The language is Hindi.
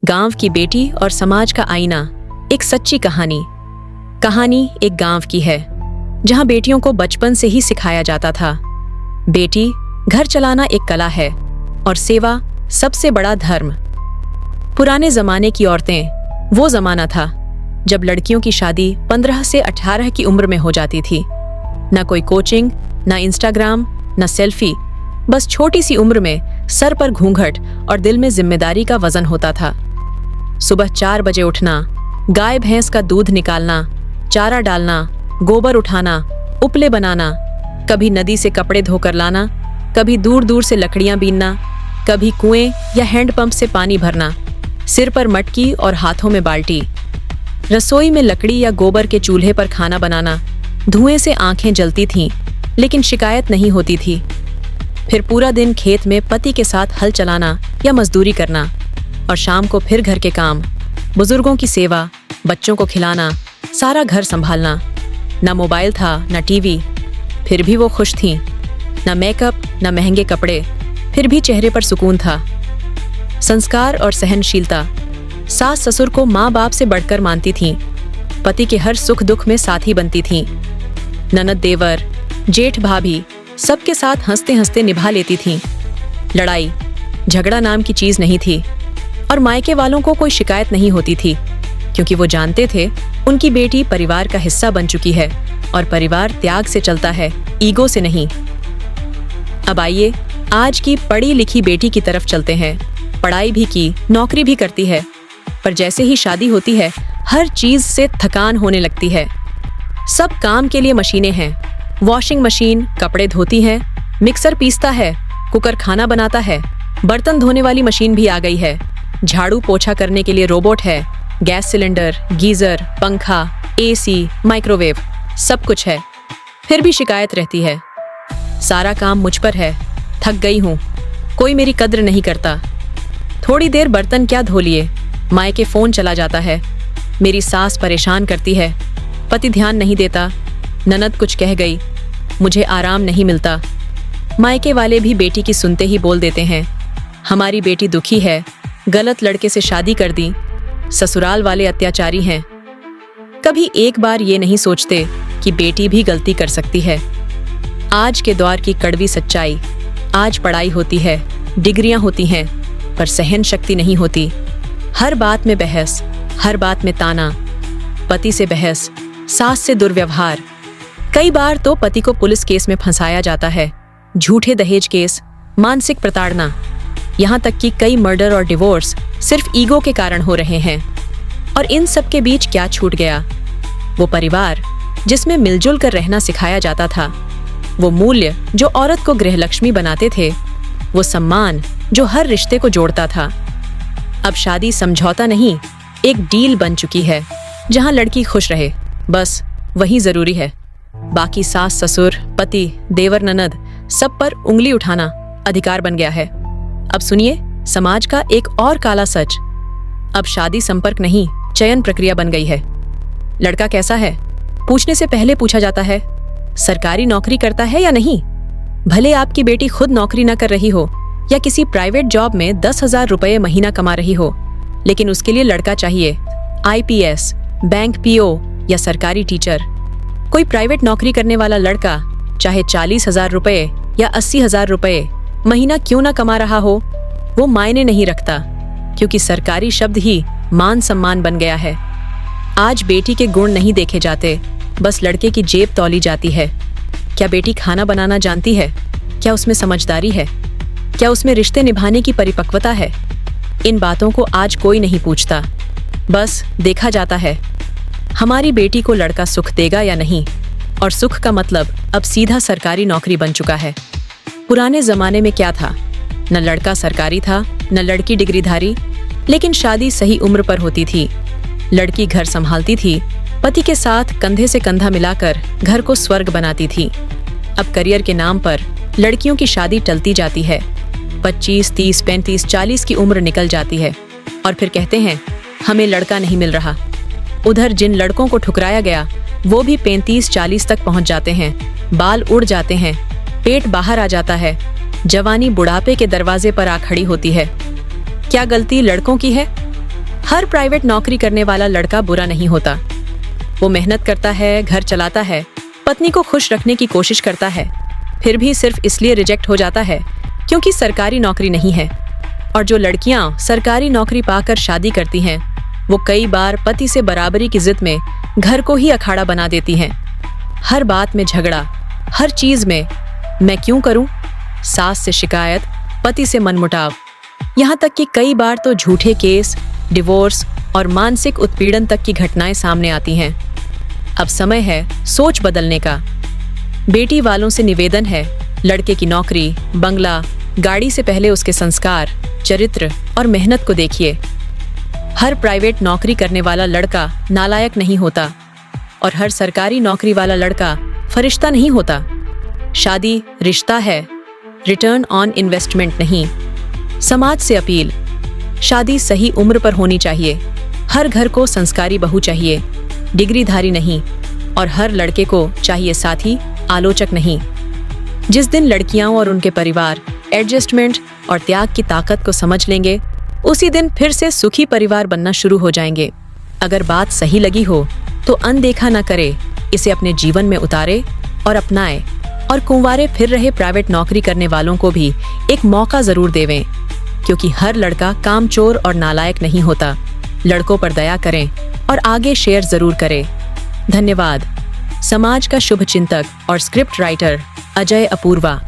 गांव की बेटी और समाज का आईना, एक सच्ची कहानी। कहानी एक गांव की है जहां बेटियों को बचपन से ही सिखाया जाता था, बेटी घर चलाना एक कला है और सेवा सबसे बड़ा धर्म। पुराने जमाने की औरतें, वो जमाना था जब लड़कियों की शादी 15 से 18 की उम्र में हो जाती थी। न कोई कोचिंग, न इंस्टाग्राम, न सेल्फी, बस छोटी सी उम्र में सर पर घूंघट और दिल में जिम्मेदारी का वजन होता था। सुबह 4 बजे उठना, गाय भैंस का दूध निकालना, चारा डालना, गोबर उठाना, उपले बनाना, कभी नदी से कपड़े धोकर लाना, कभी दूर दूर से लकड़ियां बीनना, कभी कुएं या हैंडपंप से पानी भरना, सिर पर मटकी और हाथों में बाल्टी, रसोई में लकड़ी या गोबर के चूल्हे पर खाना बनाना। धुएं से आंखें जलती थीं, लेकिन शिकायत नहीं होती थी। फिर पूरा दिन खेत में पति के साथ हल चलाना या मजदूरी करना, और शाम को फिर घर के काम, बुजुर्गों की सेवा, बच्चों को खिलाना, सारा घर संभालना। न मोबाइल था, न टीवी, फिर भी वो खुश थीं। न मेकअप, न महंगे कपड़े, फिर भी चेहरे पर सुकून था। संस्कार और सहनशीलता, सास ससुर को माँ बाप से बढ़कर मानती थीं। पति के हर सुख दुख में साथी बनती थीं। ननद देवर, जेठ भाभी, सबके साथ हंसते हंसते निभा लेती थीं। लड़ाई झगड़ा नाम की चीज नहीं थी, और मायके वालों को कोई शिकायत नहीं होती थी, क्योंकि वो जानते थे उनकी बेटी परिवार का हिस्सा बन चुकी है, और परिवार त्याग से चलता है, ईगो से नहीं। अब आइए आज की पढ़ी लिखी बेटी की तरफ चलते हैं। पढ़ाई भी की, नौकरी भी करती है, पर जैसे ही शादी होती है हर चीज से थकान होने लगती है। सब काम के लिए मशीनें हैं। वॉशिंग मशीन कपड़े धोती है, मिक्सर पीसता है, कुकर खाना बनाता है, बर्तन धोने वाली मशीन भी आ गई है, झाड़ू पोछा करने के लिए रोबोट है, गैस सिलेंडर, गीजर, पंखा, एसी, माइक्रोवेव, सब कुछ है। फिर भी शिकायत रहती है, सारा काम मुझ पर है, थक गई हूँ, कोई मेरी कद्र नहीं करता। थोड़ी देर बर्तन क्या धो लिए, मायके फोन चला जाता है, मेरी सास परेशान करती है, पति ध्यान नहीं देता, ननद कुछ कह गई, मुझे आराम नहीं मिलता। मायके वाले भी बेटी की सुनते ही बोल देते हैं, हमारी बेटी दुखी है, गलत लड़के से शादी कर दी, ससुराल वाले अत्याचारी हैं। कभी एक बार ये नहीं सोचते कि बेटी भी गलती कर सकती है। आज के दौर की कड़वी सच्चाई, आज पढ़ाई होती है, डिग्रियां होती हैं, पर सहन शक्ति नहीं होती। हर बात में बहस, हर बात में ताना, पति से बहस, सास से दुर्व्यवहार। कई बार तो पति को पुलिस केस में फंसाया जाता है, झूठे दहेज केस, मानसिक प्रताड़ना, यहाँ तक कि कई मर्डर और डिवोर्स सिर्फ ईगो के कारण हो रहे हैं। और इन सब के बीच क्या छूट गया? वो परिवार जिसमें मिलजुल कर रहना सिखाया जाता था, वो मूल्य जो औरत को गृहलक्ष्मी बनाते थे, वो सम्मान जो हर रिश्ते को जोड़ता था। अब शादी समझौता नहीं, एक डील बन चुकी है, जहां लड़की खुश रहे, बस वही जरूरी है। बाकी सास ससुर, पति, देवर ननद, सब पर उंगली उठाना अधिकार बन गया है। अब सुनिए समाज का एक और काला सच। अब शादी संपर्क नहीं, चयन प्रक्रिया बन गई है। लड़का कैसा है पूछने से पहले पूछा जाता है, सरकारी नौकरी करता है या नहीं। भले आपकी बेटी खुद नौकरी न कर रही हो या किसी प्राइवेट जॉब में 10,000 रुपये महीना कमा रही हो, लेकिन उसके लिए लड़का चाहिए, IPS, बैंक PO या सरकारी टीचर। कोई प्राइवेट नौकरी करने वाला लड़का चाहे 40,000 रुपये या 80,000 रुपये महीना क्यों ना कमा रहा हो, वो मायने नहीं रखता, क्योंकि सरकारी शब्द ही मान सम्मान बन गया है। आज बेटी के गुण नहीं देखे जाते, बस लड़के की जेब तौली जाती है। क्या बेटी खाना बनाना जानती है? क्या उसमें समझदारी है? क्या उसमें रिश्ते निभाने की परिपक्वता है? इन बातों को आज कोई नहीं पूछता, बस देखा जाता है हमारी बेटी को लड़का सुख देगा या नहीं। और सुख का मतलब अब सीधा सरकारी नौकरी बन चुका है। पुराने जमाने में क्या था? न लड़का सरकारी था, न लड़की डिग्रीधारी, लेकिन शादी सही उम्र पर होती थी। लड़की घर संभालती थी, पति के साथ कंधे से कंधा मिलाकर घर को स्वर्ग बनाती थी। अब करियर के नाम पर लड़कियों की शादी टलती जाती है। 25, 30, 35, 40 की उम्र निकल जाती है और फिर कहते हैं हमें लड़का नहीं मिल रहा। उधर जिन लड़कों को ठुकराया गया वो भी 35-40 तक पहुंच जाते हैं, बाल उड़ जाते हैं, पेट बाहर आ जाता है, जवानी बुढ़ापे के दरवाजे पर आ खड़ी होती है। क्या गलती लड़कों की है? हर प्राइवेट नौकरी करने वाला लड़का बुरा नहीं होता। वो मेहनत करता है, घर चलाता है, पत्नी को खुश रखने की कोशिश करता है, फिर भी सिर्फ इसलिए रिजेक्ट हो जाता है क्योंकि सरकारी नौकरी नहीं है। और जो लड़कियां सरकारी नौकरी पाकर शादी करती हैं, वो कई बार पति से बराबरी की जिद में घर को ही अखाड़ा बना देती हैं। हर बात में झगड़ा, हर चीज में मैं क्यों करूं, सास से शिकायत, पति से मनमुटाव, यहाँ तक कि कई बार तो झूठे केस, डिवोर्स और मानसिक उत्पीड़न तक की घटनाएं सामने आती हैं। अब समय है सोच बदलने का। बेटी वालों से निवेदन है, लड़के की नौकरी, बंगला, गाड़ी से पहले उसके संस्कार, चरित्र और मेहनत को देखिए। हर प्राइवेट नौकरी करने वाला लड़का नालायक नहीं होता और हर सरकारी नौकरी वाला लड़का फरिश्ता नहीं होता। शादी रिश्ता है, रिटर्न ऑन इन्वेस्टमेंट नहीं। समाज से अपील, शादी सही उम्र पर होनी चाहिए। हर घर को संस्कारी बहू चाहिए, डिग्रीधारी नहीं। और हर लड़के को चाहिए साथी, आलोचक नहीं। जिस दिन लड़कियां और उनके परिवार एडजस्टमेंट और त्याग की ताकत को समझ लेंगे, उसी दिन फिर से सुखी परिवार बनना शुरू हो जाएंगे। अगर बात सही लगी हो तो अनदेखा न करे, इसे अपने जीवन में उतारे और अपनाए। और कुंवारे फिर रहे प्राइवेट नौकरी करने वालों को भी एक मौका जरूर देवें, क्योंकि हर लड़का कामचोर और नालायक नहीं होता। लड़कों पर दया करें और आगे शेयर जरूर करें। धन्यवाद। समाज का शुभ चिंतक और स्क्रिप्ट राइटर अजय अपूर्वा।